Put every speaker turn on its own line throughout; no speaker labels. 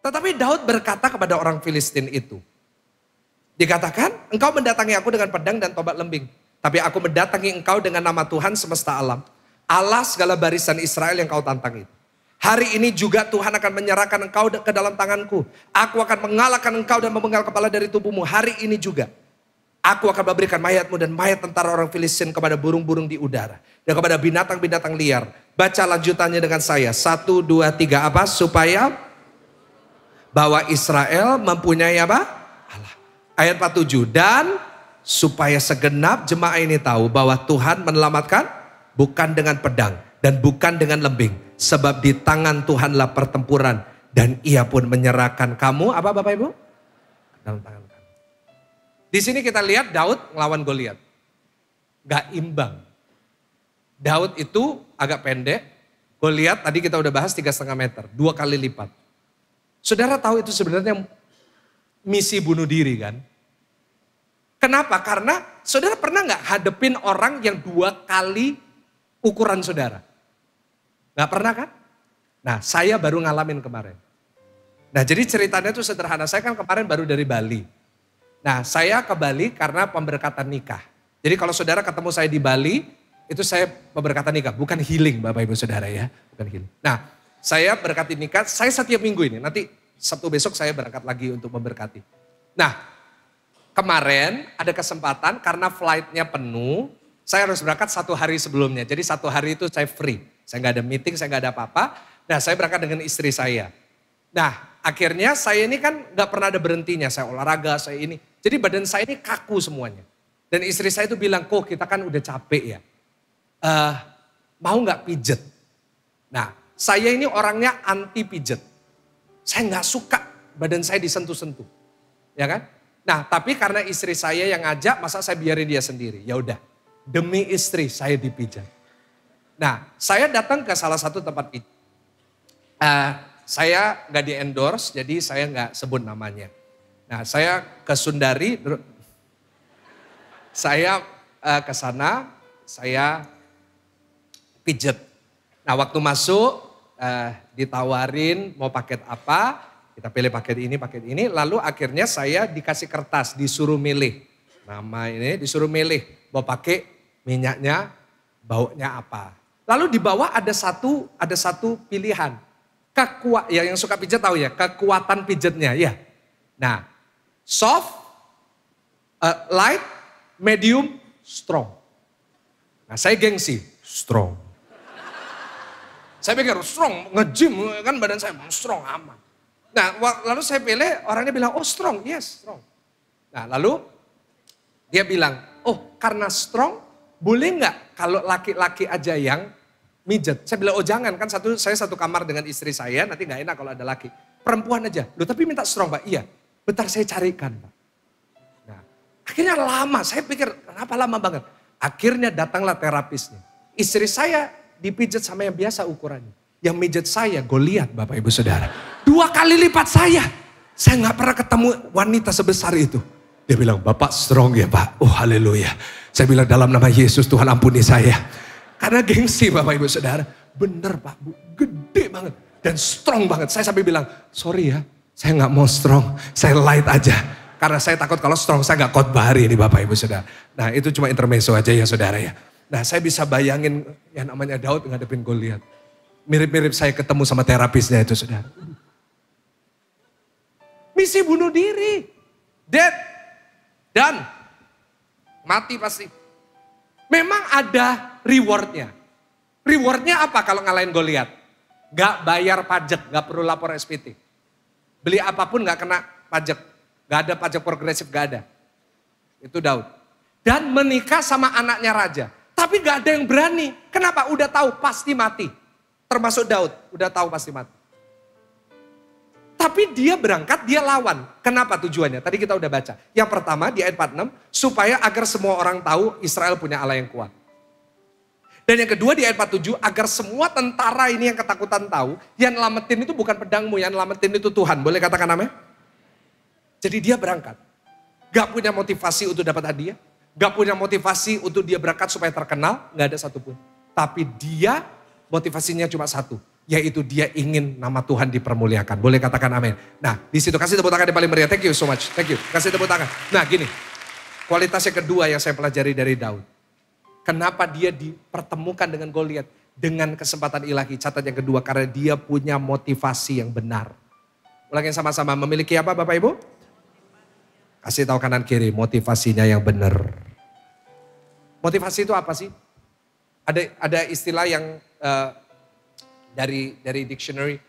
Tetapi Daud berkata kepada orang Filistin itu. Dikatakan, engkau mendatangi aku dengan pedang dan tombak lembing. Tapi aku mendatangi engkau dengan nama Tuhan semesta alam. Allah segala barisan Israel yang kau tantang itu. Hari ini juga Tuhan akan menyerahkan engkau ke dalam tanganku. Aku akan mengalahkan engkau dan memenggal kepala dari tubuhmu. Hari ini juga. Aku akan memberikan mayatmu dan mayat tentara orang Filistin kepada burung-burung di udara. Dan kepada binatang-binatang liar. Baca lanjutannya dengan saya. 1, 2, 3 apa? Supaya bahwa Israel mempunyai apa? Allah. Ayat 47. Dan supaya segenap jemaah ini tahu bahwa Tuhan menyelamatkan bukan dengan pedang dan bukan dengan lembing. Sebab di tangan Tuhanlah pertempuran. Dan ia pun menyerahkan kamu, apa Bapak Ibu? Dalam tangan kamu. Di sini kita lihat Daud ngelawan Goliat. Gak imbang. Daud itu agak pendek. Goliat tadi kita udah bahas 3,5 meter. 2 kali lipat. Saudara tahu itu sebenarnya misi bunuh diri kan? Kenapa? Karena saudara pernah gak hadepin orang yang 2 kali ukuran saudara? Gak pernah kan? Nah saya baru ngalamin kemarin. Nah jadi ceritanya itu sederhana. Saya kan kemarin baru dari Bali. Nah saya ke Bali karena pemberkatan nikah. Jadi kalau saudara ketemu saya di Bali, itu saya pemberkatan nikah. Bukan healing Bapak Ibu Saudara ya. Bukan healing. Nah saya berkati nikah, saya setiap minggu ini. Nanti Sabtu besok saya berangkat lagi untuk memberkati. Nah kemarin ada kesempatan karena flightnya penuh. Saya harus berangkat 1 hari sebelumnya. Jadi 1 hari itu saya free. Saya gak ada meeting, saya gak ada apa-apa. Nah saya berangkat dengan istri saya. Nah akhirnya saya ini kan gak pernah ada berhentinya. Saya olahraga, saya ini. Jadi badan saya ini kaku semuanya. Dan istri saya itu bilang, kok kita kan udah capek ya. Mau gak pijet? Nah saya ini orangnya anti pijet. Saya gak suka badan saya disentuh-sentuh. Ya kan? Nah tapi karena istri saya yang ngajak, masa saya biarin dia sendiri? Ya udah. Demi istri saya dipijat. Nah saya datang ke salah satu tempat pijat. Saya gak di endorse jadi saya gak sebut namanya. Nah saya ke Sundari, saya ke sana, saya pijet. Nah waktu masuk ditawarin mau paket apa, kita pilih paket ini, lalu akhirnya saya dikasih kertas, disuruh milih. Nama ini disuruh milih, mau pakai minyaknya, baunya apa. Lalu di bawah ada satu pilihan. Yang suka pijat tahu ya, kekuatan pijatnya ya. Nah, soft, light, medium, strong. Nah, saya gengsi, strong. Saya pikir strong, nge-gym kan badan saya strong aman. Nah, lalu saya pilih, orangnya bilang, oh strong, yes strong. Nah, lalu dia bilang, oh karena strong, boleh nggak kalau laki-laki aja yang mijet? Saya bilang, oh jangan, kan saya satu kamar dengan istri saya, nanti nggak enak kalau ada laki. Perempuan aja, loh tapi minta strong Pak, iya. Bentar saya carikan Pak. Nah, akhirnya lama, saya pikir kenapa lama banget. Akhirnya datanglah terapisnya. Istri saya dipijat sama yang biasa ukurannya. Yang mijet saya, Goliat Bapak Ibu Saudara. 2 kali lipat saya. Saya nggak pernah ketemu wanita sebesar itu. Dia bilang, Bapak strong ya Pak. Oh haleluya. Saya bilang dalam nama Yesus Tuhan ampuni saya. Karena gengsi Bapak Ibu Saudara. Bener Pak Bu, gede banget. Dan strong banget. Saya sampai bilang, sorry ya, saya gak mau strong. Saya light aja. Karena saya takut kalau strong saya gak khotbah hari ini Bapak Ibu Saudara. Nah itu cuma intermezzo aja ya Saudara ya. Nah saya bisa bayangin yang namanya Daud ngadepin Goliat. Mirip-mirip saya ketemu sama terapisnya itu Saudara. Misi bunuh diri. Dead. Dan mati pasti. Memang ada rewardnya. Rewardnya apa kalau ngalahin Goliat? Gak bayar pajak, gak perlu lapor SPT. Beli apapun gak kena pajak. Gak ada pajak progresif, gak ada. Itu Daud. Dan menikah sama anaknya raja. Tapi gak ada yang berani. Kenapa? Udah tahu pasti mati. Termasuk Daud, udah tahu pasti mati. Tapi dia berangkat, dia lawan. Kenapa tujuannya? Tadi kita udah baca. Yang pertama di ayat 46, supaya agar semua orang tahu Israel punya Allah yang kuat. Dan yang kedua di ayat 47, agar semua tentara ini yang ketakutan tahu, yang nyelamatin itu bukan pedangmu, yang nyelamatin itu Tuhan. Boleh katakan amin? Jadi dia berangkat. Gak punya motivasi untuk dapat hadiah. Gak punya motivasi untuk dia berangkat supaya terkenal. Gak ada satupun. Tapi dia motivasinya cuma satu. Yaitu dia ingin nama Tuhan dipermuliakan. Boleh katakan amin. Nah di situ kasih tepuk tangan yang paling meriah. Thank you so much. Thank you. Kasih tepuk tangan. Nah gini. Kualitas yang kedua yang saya pelajari dari Daud. Kenapa dia dipertemukan dengan Goliat? Dengan kesempatan ilahi. Catat yang kedua. Karena dia punya motivasi yang benar. Ulangin sama-sama. Memiliki apa Bapak Ibu? Kasih tahu kanan kiri. Motivasinya yang benar. Motivasi itu apa sih? Ada istilah yang dari dictionary.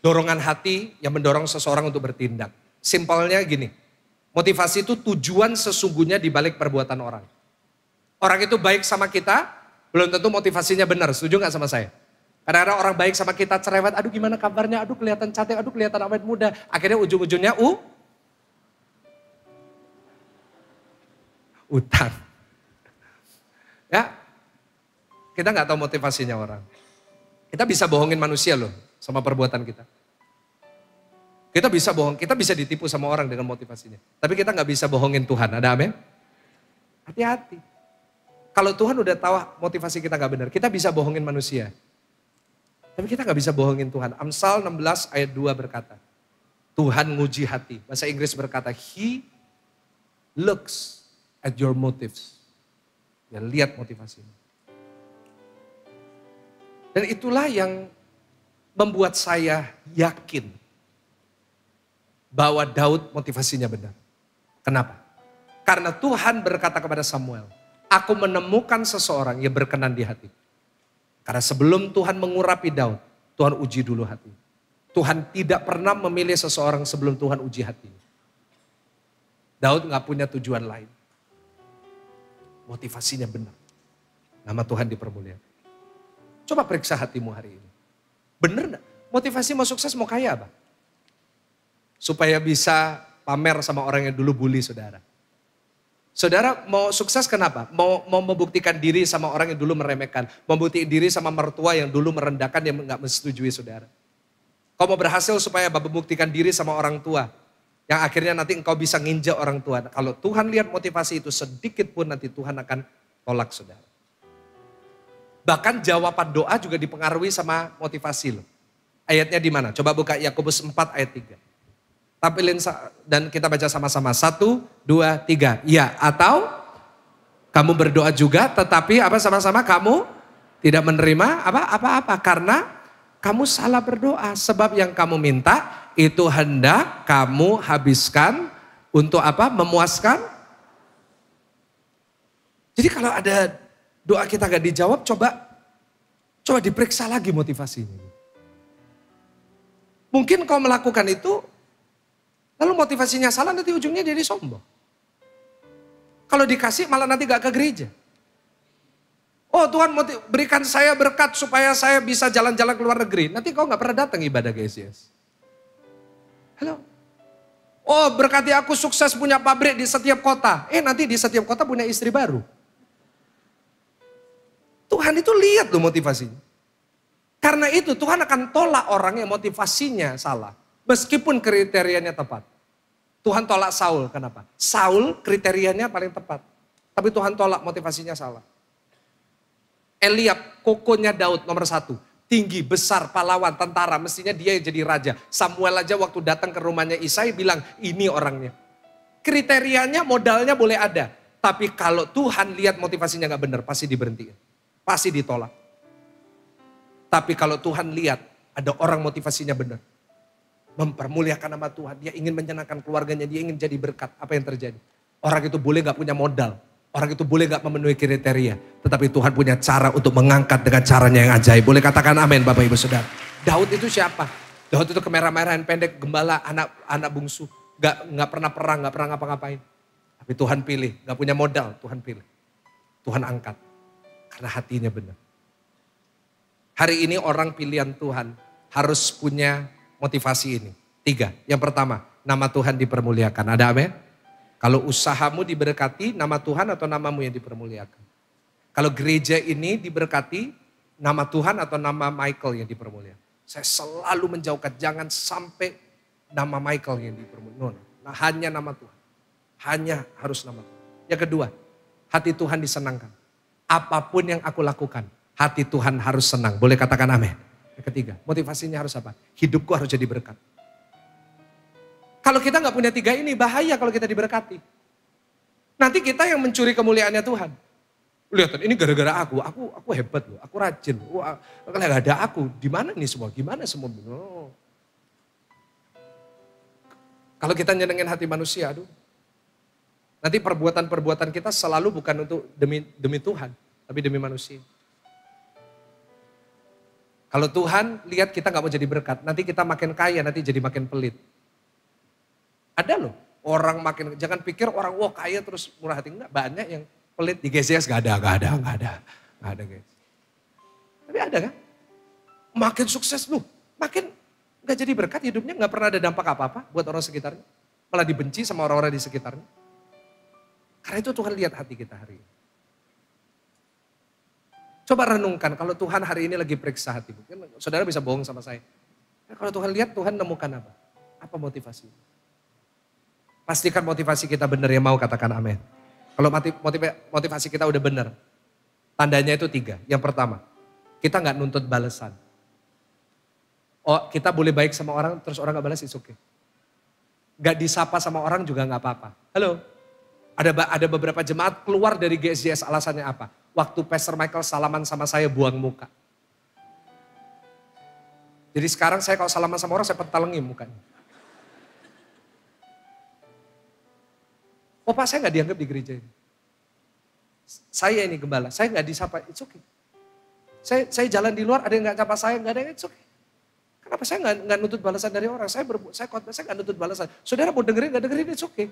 Dorongan hati yang mendorong seseorang untuk bertindak. Simpelnya gini. Motivasi itu tujuan sesungguhnya di balik perbuatan orang. Orang itu baik sama kita, belum tentu motivasinya benar. Setuju gak sama saya? Kadang-kadang orang baik sama kita cerewet, aduh gimana kabarnya, aduh kelihatan cantik, aduh kelihatan awet muda. Akhirnya ujung-ujungnya utang. Ya, kita gak tahu motivasinya orang. Kita bisa bohongin manusia loh sama perbuatan kita. Kita bisa bohong, kita bisa ditipu sama orang dengan motivasinya. Tapi kita gak bisa bohongin Tuhan, ada amin? Hati-hati. Kalau Tuhan udah tahu motivasi kita gak benar, kita bisa bohongin manusia. Tapi kita gak bisa bohongin Tuhan. Amsal 16 ayat 2 berkata, Tuhan nguji hati. Bahasa Inggris berkata, He looks at your motives. Ya lihat motivasinya. Dan itulah yang membuat saya yakin bahwa Daud motivasinya benar. Kenapa? Karena Tuhan berkata kepada Samuel, aku menemukan seseorang yang berkenan di hati. Karena sebelum Tuhan mengurapi Daud, Tuhan uji dulu hati. Tuhan tidak pernah memilih seseorang sebelum Tuhan uji hati. Daud gak punya tujuan lain. Motivasinya benar. Nama Tuhan dipermuliakan. Coba periksa hatimu hari ini. Bener gak? Motivasi mau sukses mau kaya apa? Supaya bisa pamer sama orang yang dulu bully saudara. Saudara mau sukses kenapa? Mau membuktikan diri sama orang yang dulu meremehkan. Membuktikan diri sama mertua yang dulu merendahkan yang gak menyetujui saudara. Kau mau berhasil supaya membuktikan diri sama orang tua. Yang akhirnya nanti engkau bisa nginjak orang tua. Kalau Tuhan lihat motivasi itu sedikit pun nanti Tuhan akan tolak saudara. Bahkan jawaban doa juga dipengaruhi sama motivasi loh. Ayatnya di mana? Coba buka Yakobus 4 ayat 3. Tampilin dan kita baca sama-sama. 1, 2, 3. Ya, atau kamu berdoa juga tetapi apa sama-sama kamu tidak menerima apa-apa karena kamu salah berdoa. Sebab yang kamu minta itu hendak kamu habiskan untuk apa? Memuaskan. Jadi kalau ada doa kita gak dijawab, coba diperiksa lagi motivasinya. Mungkin kau melakukan itu, lalu motivasinya salah, nanti ujungnya jadi sombong. Kalau dikasih malah nanti gak ke gereja. Oh Tuhan berikan saya berkat supaya saya bisa jalan-jalan ke luar negeri. Nanti kau gak pernah datang ibadah GCS. Halo. Oh berkati aku sukses punya pabrik di setiap kota. Nanti di setiap kota punya istri baru. Tuhan itu lihat loh motivasinya. Karena itu Tuhan akan tolak orang yang motivasinya salah. Meskipun kriterianya tepat. Tuhan tolak Saul, kenapa? Saul kriterianya paling tepat. Tapi Tuhan tolak motivasinya salah. Eliab, kokonya Daud nomor 1. Tinggi, besar, pahlawan, tentara. Mestinya dia yang jadi raja. Samuel aja waktu datang ke rumahnya Isai bilang ini orangnya. Kriterianya modalnya boleh ada. Tapi kalau Tuhan lihat motivasinya gak benar pasti diberhentiin. Pasti ditolak. Tapi kalau Tuhan lihat ada orang motivasinya benar. Mempermuliakan nama Tuhan. Dia ingin menyenangkan keluarganya. Dia ingin jadi berkat. Apa yang terjadi? Orang itu boleh gak punya modal. Orang itu boleh gak memenuhi kriteria. Tetapi Tuhan punya cara untuk mengangkat dengan caranya yang ajaib. Boleh katakan amin Bapak Ibu Saudara. Daud itu siapa? Daud itu kemerah-merahan pendek. Gembala anak bungsu. Gak pernah perang. Gak pernah ngapa-ngapain. Tapi Tuhan pilih. Gak punya modal. Tuhan pilih. Tuhan angkat. Karena hatinya benar. Hari ini orang pilihan Tuhan harus punya motivasi ini. 3. Yang pertama, nama Tuhan dipermuliakan. Ada amin? Kalau usahamu diberkati, nama Tuhan atau namamu yang dipermuliakan. Kalau gereja ini diberkati, nama Tuhan atau nama Michael yang dipermuliakan. Saya selalu menjauhkan, jangan sampai nama Michael yang dipermuliakan. Nah, hanya nama Tuhan. Hanya harus nama Tuhan. Yang kedua, hati Tuhan disenangkan. Apapun yang aku lakukan, hati Tuhan harus senang. Boleh katakan amin. Yang ketiga, motivasinya harus apa? Hidupku harus jadi berkat. Kalau kita nggak punya tiga ini, bahaya kalau kita diberkati. Nanti kita yang mencuri kemuliaannya Tuhan. Lihat, ini gara-gara aku hebat loh, aku rajin. Wah, kalau nggak ada aku, di mana nih semua? Gimana semua? Oh. Kalau kita nyenengin hati manusia, aduh. Nanti perbuatan-perbuatan kita selalu bukan untuk demi Tuhan, tapi demi manusia. Kalau Tuhan lihat kita nggak mau jadi berkat, nanti kita makin kaya, nanti jadi makin pelit. Ada loh, orang makin, jangan pikir orang wah kaya terus murah hati. Enggak, banyak yang pelit di GCS gak ada guys. Tapi ada kan? Makin sukses loh, makin gak jadi berkat hidupnya, gak pernah ada dampak apa-apa buat orang sekitarnya. Malah dibenci sama orang-orang di sekitarnya. Karena itu Tuhan lihat hati kita hari ini. Coba renungkan kalau Tuhan hari ini lagi periksa hati. Mungkin saudara bisa bohong sama saya. Kalau Tuhan lihat, Tuhan nemukan apa? Apa motivasi? Pastikan motivasi kita benar, ya mau katakan amin. Kalau motivasi kita udah benar, tandanya itu 3. Yang pertama, kita gak nuntut balasan. Oh, kita boleh baik sama orang, terus orang gak balas, it's okay. Gak disapa sama orang juga gak apa-apa. Halo, ada beberapa jemaat keluar dari GSJS alasannya apa? Waktu Pastor Michael salaman sama saya buang muka. Jadi sekarang saya kalau salaman sama orang, saya pentalengin mukanya. Oh Pak, saya gak dianggap di gereja ini. Saya ini gembala, saya gak disapa, it's okay. Saya jalan di luar, ada yang gak sapa saya, gak ada yang it's okay. Kenapa saya gak nuntut balasan dari orang? Saya khotbah, saya gak nuntut balasan. Saudara mau dengerin, gak dengerin, it's okay.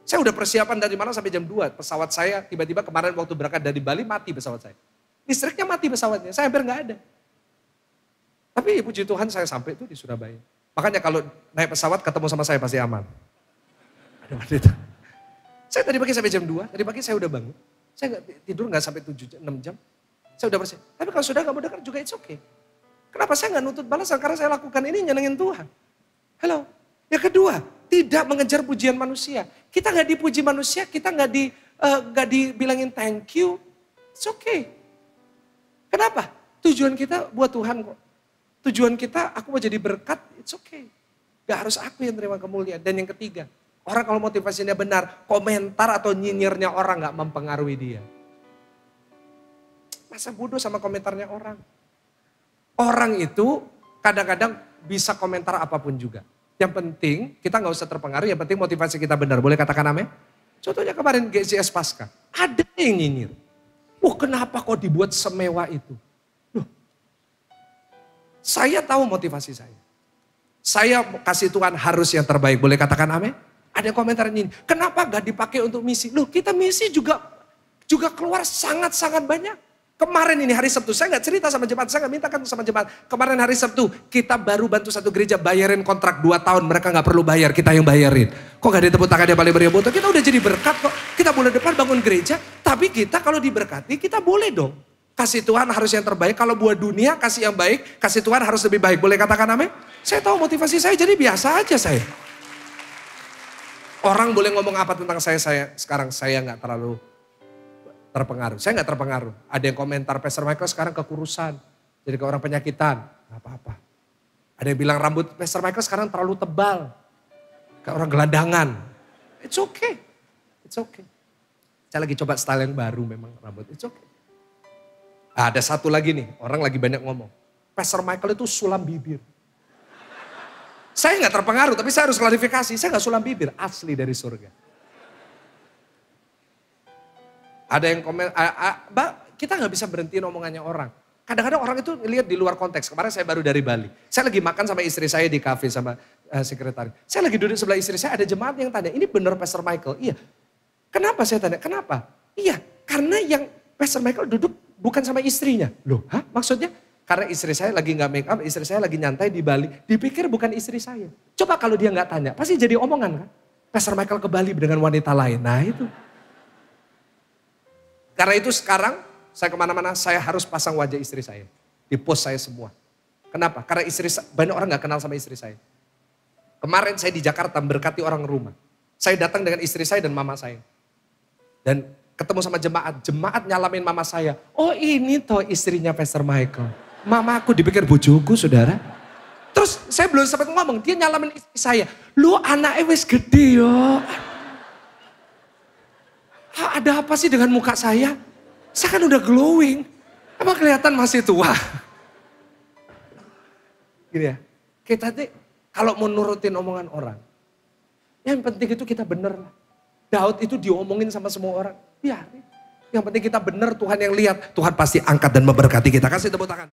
Saya udah persiapan dari mana sampai jam 2. Pesawat saya tiba-tiba kemarin waktu berangkat dari Bali mati pesawat saya. Listriknya mati pesawatnya, saya hampir gak ada. Tapi puji Tuhan saya sampai itu di Surabaya. Makanya kalau naik pesawat ketemu sama saya pasti aman. Ada wanita. Saya tadi pagi sampai jam 2, tadi pagi saya udah bangun. Saya tidur gak sampai 6 jam. Saya udah bersih. Tapi kalau sudah gak mau dengar juga it's okay. Kenapa saya gak nuntut balasan? Karena saya lakukan ini nyenengin Tuhan. Halo. Yang kedua, tidak mengejar pujian manusia. Kita gak dipuji manusia, kita gak dibilangin thank you. It's okay. Kenapa? Tujuan kita buat Tuhan kok. Tujuan kita aku mau jadi berkat, it's okay. Gak harus aku yang terima kemuliaan. Dan yang ketiga, orang kalau motivasinya benar, komentar atau nyinyirnya orang gak mempengaruhi dia. Masa bodoh sama komentarnya orang. Orang itu kadang-kadang bisa komentar apapun juga. Yang penting kita gak usah terpengaruh, yang penting motivasi kita benar. Boleh katakan amin? Contohnya kemarin GCS Pasca, ada yang nyinyir. Wah kenapa kok dibuat semewah itu? Loh, saya tahu motivasi saya. Saya kasih Tuhan harus yang terbaik. Boleh katakan amin? Ada komentar ini, kenapa gak dipakai untuk misi? Loh kita misi juga keluar sangat-sangat banyak. Kemarin ini hari Sabtu, saya gak cerita sama jemaat, saya gak mintakan sama jemaat. Kemarin hari Sabtu, kita baru bantu satu gereja bayarin kontrak 2 tahun. Mereka gak perlu bayar, kita yang bayarin. Kok gak ada tepuk tangan dia paling beribu? Kita udah jadi berkat kok. Kita bulan depan bangun gereja, tapi kita kalau diberkati, kita boleh dong. Kasih Tuhan harus yang terbaik, kalau buat dunia kasih yang baik, kasih Tuhan harus lebih baik. Boleh katakan amin? Saya tahu motivasi saya, jadi biasa aja saya. Orang boleh ngomong apa tentang saya sekarang saya gak terlalu terpengaruh. Saya gak terpengaruh. Ada yang komentar Pastor Michael sekarang kekurusan. Jadi ke orang penyakitan. Gak apa-apa. Ada yang bilang rambut Pastor Michael sekarang terlalu tebal. Kayak orang gelandangan. It's okay. It's okay. Saya lagi coba style yang baru memang rambut. It's okay. Ada satu lagi nih. Orang lagi banyak ngomong. Pastor Michael itu sulam bibir. Saya gak terpengaruh tapi saya harus klarifikasi. Saya gak sulam bibir. Asli dari surga. Ada yang komen, kita gak bisa berhentiin omongannya orang. Kadang-kadang orang itu lihat di luar konteks. Kemarin saya baru dari Bali. Saya lagi makan sama istri saya di kafe sama sekretaris. Saya lagi duduk sebelah istri saya, ada jemaat yang tanya, ini benar Pastor Michael? Iya. Kenapa saya tanya? Kenapa? Iya, karena yang Pastor Michael duduk bukan sama istrinya. Loh, hah? Maksudnya? Karena istri saya lagi gak make up, istri saya lagi nyantai di Bali. Dipikir bukan istri saya. Coba kalau dia gak tanya, pasti jadi omongan kan? Pastor Michael ke Bali dengan wanita lain. Nah itu. Karena itu sekarang saya kemana-mana saya harus pasang wajah istri saya. Di post saya semua. Kenapa? Karena banyak orang gak kenal sama istri saya. Kemarin saya di Jakarta berkati orang rumah. Saya datang dengan istri saya dan mama saya. Dan ketemu sama jemaat. Jemaat nyalamin mama saya. Oh ini toh istrinya Pastor Michael. Mamaku dipikir bojoku, saudara. Terus saya belum sempat ngomong, dia nyalamin istri saya. Lu anaknya wis gede yo. Ada apa sih dengan muka saya? Saya kan udah glowing. Emang kelihatan masih tua? Gini ya, kita nih kalau mau nurutin omongan orang, yang penting itu kita bener. Daud itu diomongin sama semua orang, biarin. Yang penting kita bener, Tuhan yang lihat. Tuhan pasti angkat dan memberkati kita. Kasih tepuk tangan.